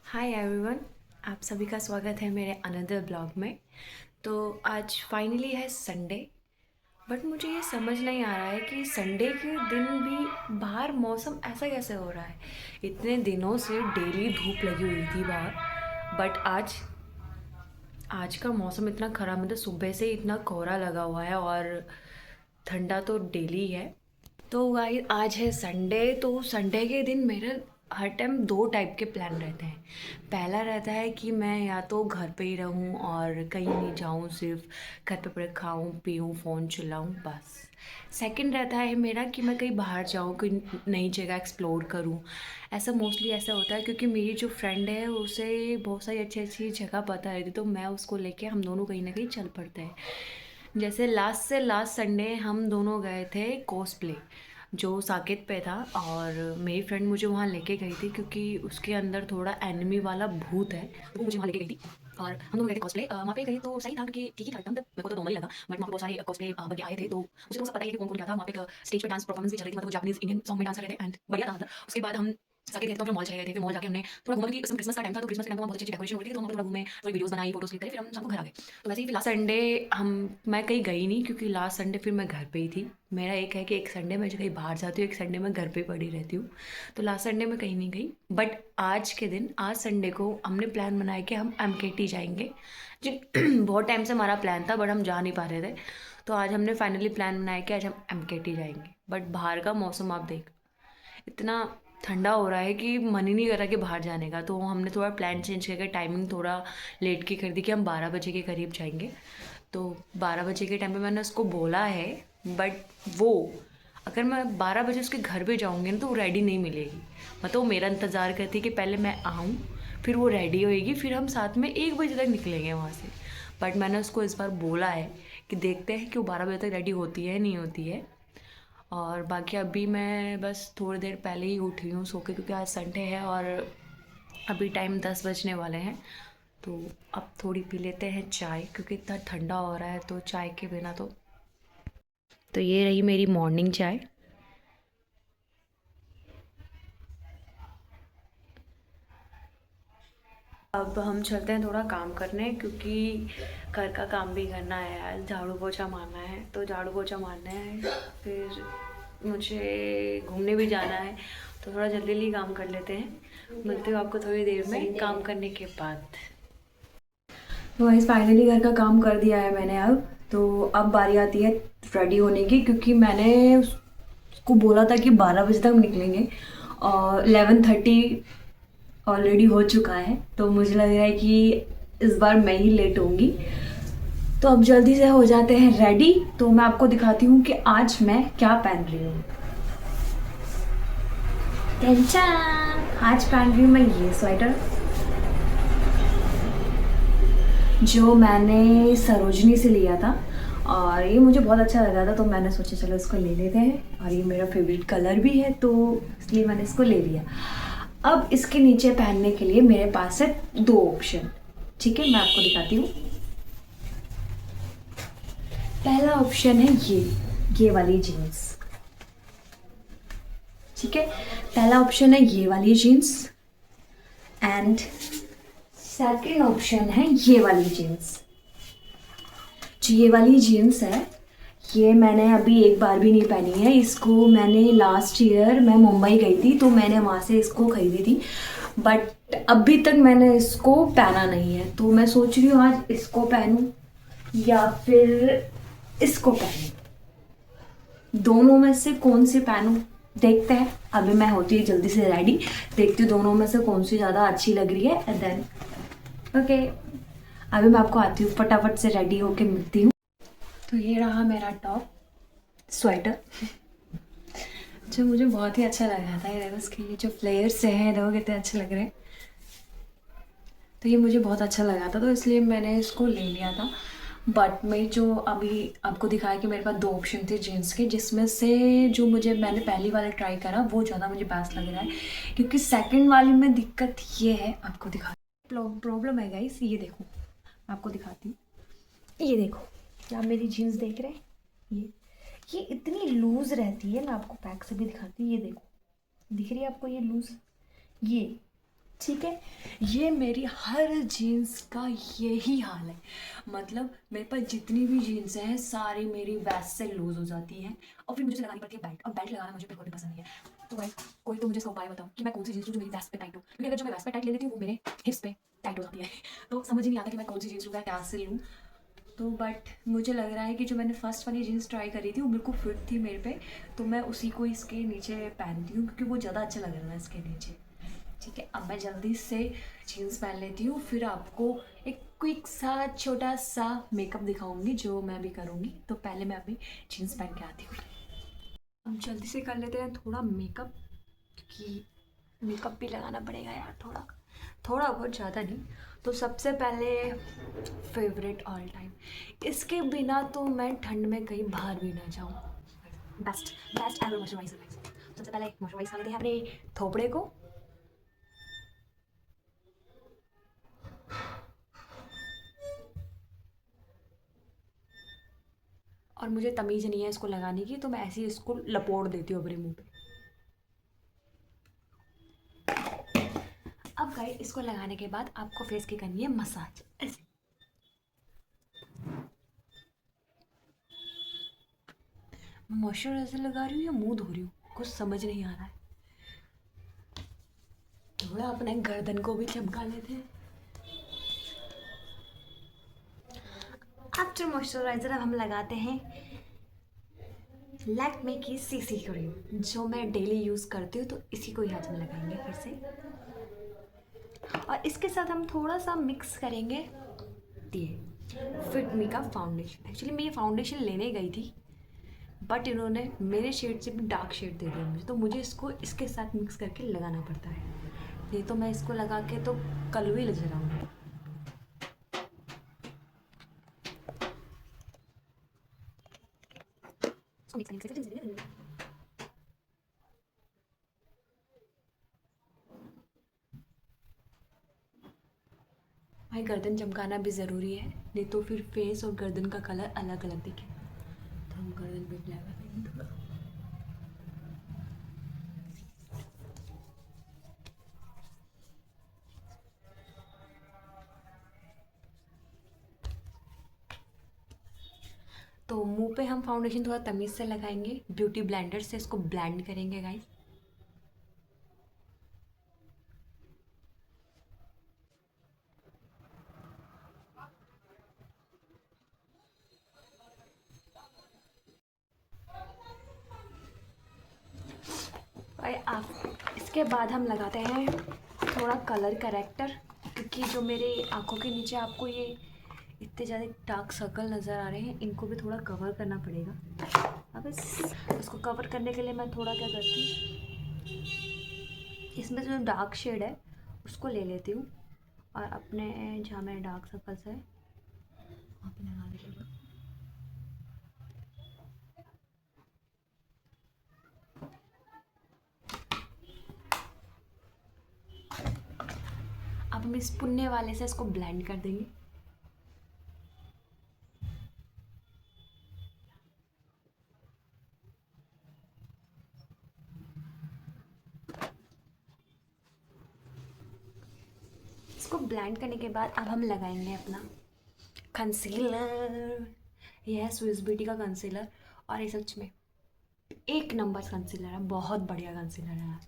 Hi everyone, आप सभी का स्वागत है मेरे अनदर ब्लॉग में। तो आज फाइनली है संडे। बट मुझे ये समझ नहीं आ रहा है कि संडे के दिन भी बाहर मौसम ऐसा कैसे हो रहा है। इतने दिनों से डेली धूप लगी हुई थी बाहर, बट आज आज का मौसम इतना ख़राब, मतलब सुबह से ही इतना कोहरा लगा हुआ है और ठंडा तो डेली है। तो गाइस आज है संडे, तो संडे के दिन मेरे हर टाइम दो टाइप के प्लान रहते हैं। पहला रहता है कि मैं या तो घर पे ही रहूं और कहीं नहीं जाऊं, सिर्फ घर पे पड़े खाऊं पीऊं फ़ोन चलाऊं बस। सेकंड रहता है मेरा कि मैं कहीं बाहर जाऊं, कोई नई जगह एक्सप्लोर करूं। ऐसा मोस्टली ऐसा होता है क्योंकि मेरी जो फ्रेंड है उसे बहुत सारी अच्छी अच्छी जगह पता रहती, तो मैं उसको लेके हम दोनों कहीं ना कहीं चल पड़ते हैं। जैसे लास्ट से लास्ट संडे हम दोनों गए थे कॉस्प्ले, जो साकेत पे था। और मेरी फ्रेंड मुझे वहाँ लेके गई थी क्योंकि उसके अंदर थोड़ा एनिमी वाला भूत है, तो वो मुझे वहाँ लेके गई थी। और हम दोनों गए थे कॉस्प्ले, वहाँ पे गए तो सही था क्योंकि ठीक ही था एकदम, तो मेरे को तो नॉर्मल लगा। बट वहाँ पे बहुत सारे कॉस्प्ले बन आए थे, तो मुझे तो सब पता ही है कि कौन कौन क्या था। वहाँ पे एक स्टेज पे डांस परफॉर्मेंस भी चल रही थी, मतलब जापानीज इंडियन सॉन्ग में डांस कर रहे थे एंड बढ़िया था। उसके बाद हम साकेत गए थे, तो फिर मॉल चले गए थे। फिर मॉल जाके हमने थोड़ा घूमा क्योंकि उसमें क्रिसमस का टाइम था, तो क्रिसमस के टाइम बहुत अच्छी अच्छी डेकोरेशन हो रही थी, तो हम थोड़ा घूमे, थोड़ी वीडियोस बनाई, फोटोज क्लिक करे, फिर हम शाम को घर आ गए। तो वैसे ही लास्ट संडे हम मैं कहीं गई नहीं क्योंकि लास्ट संडे फिर मैं घर पे ही थी। मेरा एक है कि एक संडे मैं कहीं बाहर जाती हूँ, एक संडे मैं घर पे पड़ी रहती हूँ। तो लास्ट संडे मैं कहीं नहीं गई, बट आज के दिन आज संडे को हमने प्लान बनाया कि हम एमकेटी जाएंगे। जिन बहुत टाइम से हमारा प्लान था बट हम जा नहीं पा रहे थे। तो आज हमने फाइनली प्लान बनाया कि आज हम एमकेटी जाएंगे। बट बाहर का मौसम आप देख, इतना ठंडा हो रहा है कि मन ही नहीं कर रहा कि बाहर जाने का। तो हमने थोड़ा प्लान चेंज करके टाइमिंग थोड़ा लेट की कर दी कि हम 12 बजे के करीब जाएंगे। तो 12 बजे के टाइम पे मैंने उसको बोला है, बट वो अगर मैं 12 बजे उसके घर पे जाऊँगी ना तो वो रेडी नहीं मिलेगी। मतलब वो मेरा इंतज़ार करती है कि पहले मैं आऊँ, फिर वो रेडी होएगी, फिर हम साथ में 1 बजे तक निकलेंगे वहाँ से। बट मैंने उसको इस बार बोला है कि देखते हैं कि वो 12 बजे तक रेडी होती है नहीं होती है। और बाकी अभी मैं बस थोड़ी देर पहले ही उठी हूँ सो के, क्योंकि आज संडे है और अभी टाइम 10 बजने वाले हैं। तो अब थोड़ी पी लेते हैं चाय, क्योंकि इतना ठंडा हो रहा है तो चाय के बिना तो ये रही मेरी मॉर्निंग चाय। अब हम चलते हैं थोड़ा काम करने, क्योंकि घर का काम भी करना है यार, झाड़ू पोछा मारना है, तो झाड़ू पोछा मारना है। फिर मुझे घूमने भी जाना है, तो थोड़ा जल्दी जल्दी काम कर लेते हैं। मिलती हूँ आपको थोड़ी देर में काम करने के बाद। तो गाइस फाइनली घर का काम कर दिया है मैंने अब। तो अब बारी आती है रेडी होने की, क्योंकि मैंने उसको बोला था कि 12 बजे तक हम निकलेंगे और 11:30 ऑलरेडी हो चुका है। तो मुझे लग रहा है कि इस बार मैं ही लेट होंगी। तो अब जल्दी से हो जाते हैं रेडी। तो मैं आपको दिखाती हूँ कि आज मैं क्या पहन रही हूँ। टेंशन, आज पहन रही हूँ मैं ये स्वेटर, जो मैंने सरोजनी से लिया था और ये मुझे बहुत अच्छा लगा था, तो मैंने सोचा चलो इसको ले लेते हैं। और ये मेरा फेवरेट कलर भी है, तो इसलिए मैंने इसको ले लिया। अब इसके नीचे पहनने के लिए मेरे पास है दो ऑप्शन। ठीक है, मैं आपको दिखाती हूँ। पहला ऑप्शन है ये वाली जीन्स। ठीक है, पहला ऑप्शन है ये वाली जीन्स एंड सेकंड ऑप्शन है ये वाली जीन्स। जो ये वाली जीन्स है, ये मैंने अभी एक बार भी नहीं पहनी है। इसको मैंने लास्ट ईयर मैं मुंबई गई थी, तो मैंने वहाँ से इसको खरीदी थी, बट अभी तक मैंने इसको पहना नहीं है। तो मैं सोच रही हूँ आज इसको पहनूं या फिर इसको पहनूं, दोनों में से कौन सी पहनूं देखते हैं। अभी मैं होती है जल्दी से रेडी, देखती हूँ दोनों में से कौन सी ज़्यादा अच्छी लग रही है एंड देन ओके। अभी मैं आपको आती हूँ, फटाफट से रेडी होके मिलती हूँ। तो ये रहा मेरा टॉप स्वेटर, जो मुझे बहुत ही अच्छा लगा था। ये देखो, इसके ये जो फ्लेयर्स हैं देखो कितने अच्छे लग रहे हैं। तो ये मुझे बहुत अच्छा लगा था, तो इसलिए मैंने इसको ले लिया था। बट मैं जो अभी आपको दिखाया कि मेरे पास दो ऑप्शन थे जीन्स के, जिसमें से जो मैंने पहली वाला ट्राई करा वो ज़्यादा मुझे बेस्ट लग रहा है, क्योंकि सेकंड वाले में दिक्कत ये है, आपको दिखा प्रॉब्लम है गाइस। ये देखो, आपको दिखाती हूँ। ये देखो, क्या आप मेरी जीन्स देख रहे हैं? ये इतनी लूज़ रहती है, मैं आपको बैक से भी दिखाती हूँ। ये देखो, दिख रही है आपको ये लूज़? ये ठीक है। ये मेरी हर जीन्स का यही हाल है। मतलब मेरे पास जितनी भी जीन्स हैं सारी मेरी वेस्ट से लूज हो जाती हैं और फिर मुझे लगानी पड़ती है बेल्ट, और बेल्ट लगाना मुझे बिल्कुल भी पसंद नहीं है। तो भाई कोई तो मुझे इसका उपाय बताओ कि मैं कौन सी जीन्स लूँ जो मेरी वेस्ट पे टाइट हो, क्योंकि अगर जो मैं वेस्ट पे टाइट ले लेती हूँ वो मेरे हिप्स पे टाइट हो जाती है। तो समझ ही नहीं आता कि मैं कौन सी जीन्स लूँ, क्या से लूँ। तो बट मुझे लग रहा है कि जो मैंने फर्स्ट वाली जीन्स ट्राई करी थी वो बिल्कुल फिट थी मेरे पे, तो मैं उसी को इसके नीचे पहनती हूँ क्योंकि वो ज़्यादा अच्छा लग रहा है इसके नीचे। ठीक है, अब मैं जल्दी से जीन्स पहन लेती हूँ, फिर आपको एक क्विक सा छोटा सा मेकअप दिखाऊंगी जो मैं भी करूँगी। तो पहले मैं अभी जीन्स पहन के आती हूँ। अब जल्दी से कर लेते हैं थोड़ा मेकअप, क्योंकि मेकअप भी लगाना पड़ेगा यार, थोड़ा थोड़ा बहुत, ज़्यादा नहीं। तो सबसे पहले फेवरेट ऑल टाइम, इसके बिना तो मैं ठंड में कहीं बाहर भी ना जाऊँ, बेस्ट बेस्ट एवर मॉइस्चराइजर। सबसे पहले मॉइस्चराइज कर लेते हैं अपने थोपड़े को। और मुझे तमीज़ नहीं है इसको लगाने की, तो मैं ऐसे ही इसको लपोड़ देती हूँ अपने मुंह पे। अब गाइस इसको लगाने के बाद आपको फेस की करनी है मसाज, ऐसे। मॉइस्चराइजर लगा रही हूँ या मुंह धो रही हूँ, कुछ समझ नहीं आ रहा है। थोड़ा अपने गर्दन को भी चमका लेते हैं। आफ्टर मॉइस्चराइजर अब हम लगाते हैं लैक्मे की सीसी क्रीम, जो मैं डेली यूज़ करती हूँ, तो इसी को ही आज में लगाएंगे फिर से। और इसके साथ हम थोड़ा सा मिक्स करेंगे ये फिट मी का फाउंडेशन। एक्चुअली मैं ये फाउंडेशन लेने गई थी, बट इन्होंने मेरे शेड से भी डार्क शेड दे दिया मुझे, तो मुझे इसको इसके साथ मिक्स करके लगाना पड़ता है। नहीं तो मैं इसको लगा के तो कल ही लग रहा। भाई गर्दन चमकाना भी ज़रूरी है, नहीं तो फिर फेस और गर्दन का कलर अलग अलग दिखे। तो हम गर्दन पे अप्लाई करेंगे थोड़ा। तो मुंह पे हम फाउंडेशन थोड़ा तमीज़ से लगाएंगे, ब्यूटी ब्लेंडर से इसको ब्लेंड करेंगे गाइस। और आप इसके बाद हम लगाते हैं थोड़ा कलर करेक्टर, क्योंकि जो मेरे आँखों के नीचे आपको ये इतने ज़्यादा डार्क सर्कल नज़र आ रहे हैं, इनको भी थोड़ा कवर करना पड़ेगा। अब इसको कवर करने के लिए मैं थोड़ा क्या करती हूँ, इसमें जो डार्क शेड है उसको ले लेती हूँ और अपने जहाँ मेरे डार्क सर्कल्स है वहाँ पे लगा देती हूँ। अब हम इस पुन्ने वाले से इसको ब्लेंड कर देंगे। इसको ब्लेंड करने के बाद अब हम लगाएंगे अपना कंसीलर। यह है स्विस ब्यूटी का कंसीलर, और ये सच में एक नंबर कंसीलर है, बहुत बढ़िया कंसीलर है यार।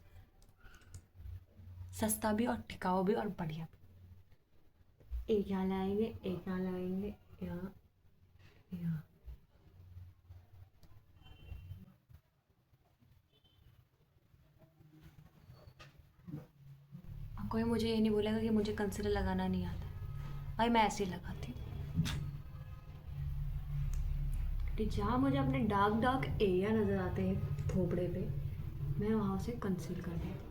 सस्ता भी और टिकाऊ भी और बढ़िया भी। एक यहाँ लगाएंगे, एक यहाँ लगाएंगे, यहाँ यहाँ। अब कोई मुझे ये नहीं बोलेगा कि मुझे कंसीलर लगाना नहीं आता, भाई मैं ऐसे ही लगाती हूँ। कि जहाँ मुझे अपने डार्क डार्क एरिया नज़र आते हैं थोपड़े पे, मैं वहाँ से कंसील कर देती हूँ।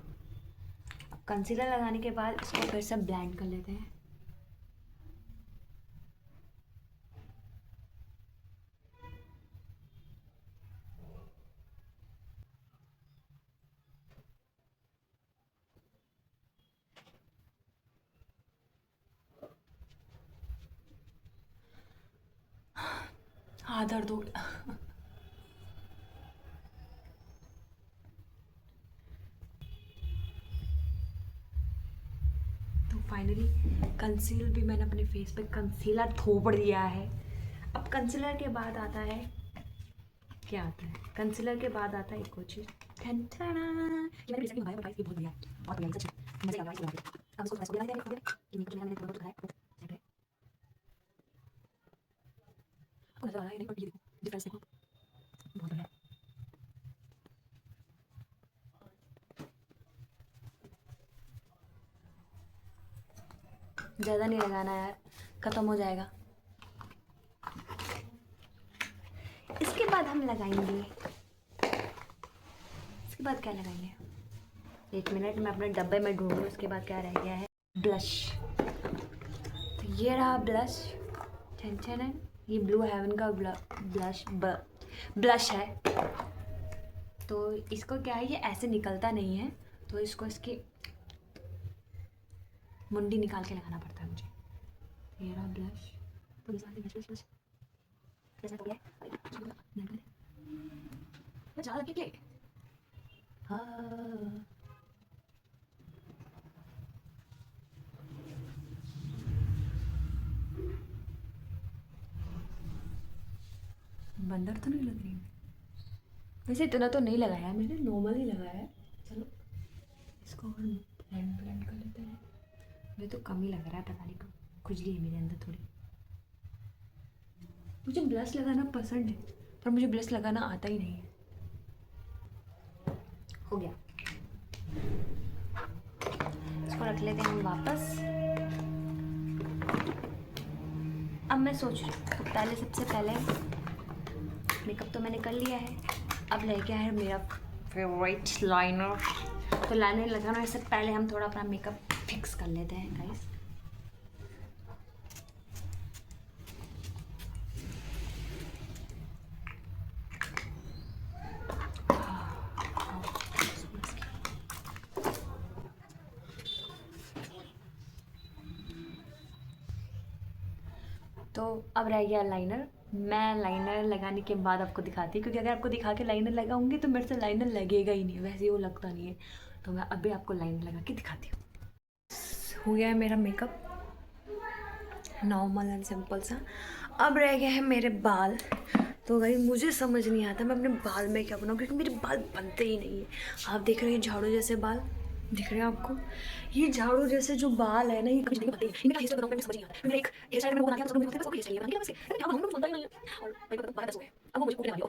अब कंसीलर लगाने के बाद इसको फिर से ब्लेंड कर लेते हैं। हाँ दर्द हो गया। फाइनली कंसील भी मैंने अपने फेस पे कंसीलर थोप दिया है। अब कंसीलर के बाद आता है, क्या आता है, कंसीलर के बाद आता है एक और चीज़, ठन ठना, ये मैंने रिसेंटली मंगाया, ये बहुत बढ़िया है, बहुत बढ़िया सच में, मजा आ रहा है इसको। अब इसको थोड़ा सा लगा देंगे कि मेकअप मैंने थोड़ा बहुत लगाया है। आपको नजर आ रहा है नहीं, पर ये देखो डिफरेंस देखो, बहुत बढ़िया। ज़्यादा नहीं लगाना यार, ख़त्म हो जाएगा। इसके बाद हम लगाएंगे, इसके बाद क्या लगाएंगे, एक मिनट में अपने डब्बे में ढूंढूं उसके बाद क्या रह गया है, ब्लश। तो ये रहा ब्लश, टेंशन है, ये ब्लू हेवन का ब्लश है। तो इसको क्या है, ये ऐसे निकलता नहीं है, तो इसको इसकी मुंडी निकाल के लगाना पड़ता है मुझे। ये रहा ब्लश, तो हाँ बंदर तो नहीं लग रही, वैसे इतना तो नहीं लगाया है मैंने, नॉर्मल ही लगाया है। चलो इसको और ब्लेंड कर लेते हैं। मुझे तो कम ही लग रहा है, पता नहीं क्यों, खुजली है मेरे अंदर थोड़ी। मुझे ब्लश लगाना पसंद है, पर मुझे ब्लश लगाना आता ही नहीं है। हो गया, इसको रख लेते हैं हम वापस। अब मैं सोच रही हूँ, पहले सबसे पहले मेकअप तो मैंने कर लिया है, अब रह गया है मेरा फेवरेट लाइनर। तो लाइनर लगाने से पहले हम थोड़ा अपना मेकअप फिक्स कर लेते हैं गाइस। तो अब रह गया लाइनर। मैं लाइनर लगाने के बाद आपको दिखाती हूँ, क्योंकि अगर आपको दिखा के लाइनर लगाऊंगी तो मेरे से लाइनर लगेगा ही नहीं, वैसे ही वो लगता नहीं है। तो मैं अभी आपको लाइनर लगा के दिखाती हूँ। हो गया है मेरा मेकअप, नॉर्मल एंड सिंपल सा। अब रह गया है मेरे बाल। तो भाई मुझे समझ नहीं आता मैं अपने बाल में क्या बनाऊँ, क्योंकि मेरे बाल बनते ही नहीं है। आप देख रहे हैं झाड़ू जैसे बाल दिख रहे हैं आपको, ये झाड़ू जैसे जो बाल है ना, ये कभी नहीं बनते। इनका हेयर स्टाइल बनाऊं मैं समझ नहीं आता। मैंने एक हेयर स्टाइल में वो बना दिया, तो मुझे पता है हेयर स्टाइल बना दिया, बस क्या बनाऊं मुझे बनता ही नहीं है। और भाई पता 12 10 हो गए, अब वो मुझे कुछ नहीं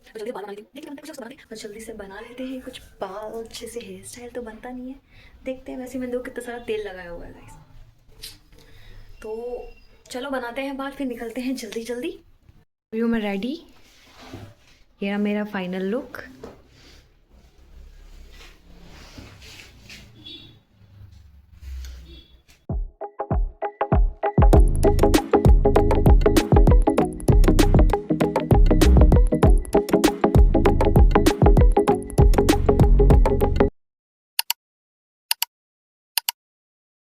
तो जल्दी बाल बना लेते हैं, देखते हैं कुछ बना दे, जल्दी से बना लेते हैं कुछ बाल अच्छे से। हेयर स्टाइल तो बनता नहीं है, देखते हैं। वैसे मैंने देखो कितना सारा तेल लगाया हुआ है गाइस। तो चलो बनाते हैं बाल, फिर निकलते हैं जल्दी जल्दी। अभी मैं रेडी, ये रहा मेरा फाइनल लुक।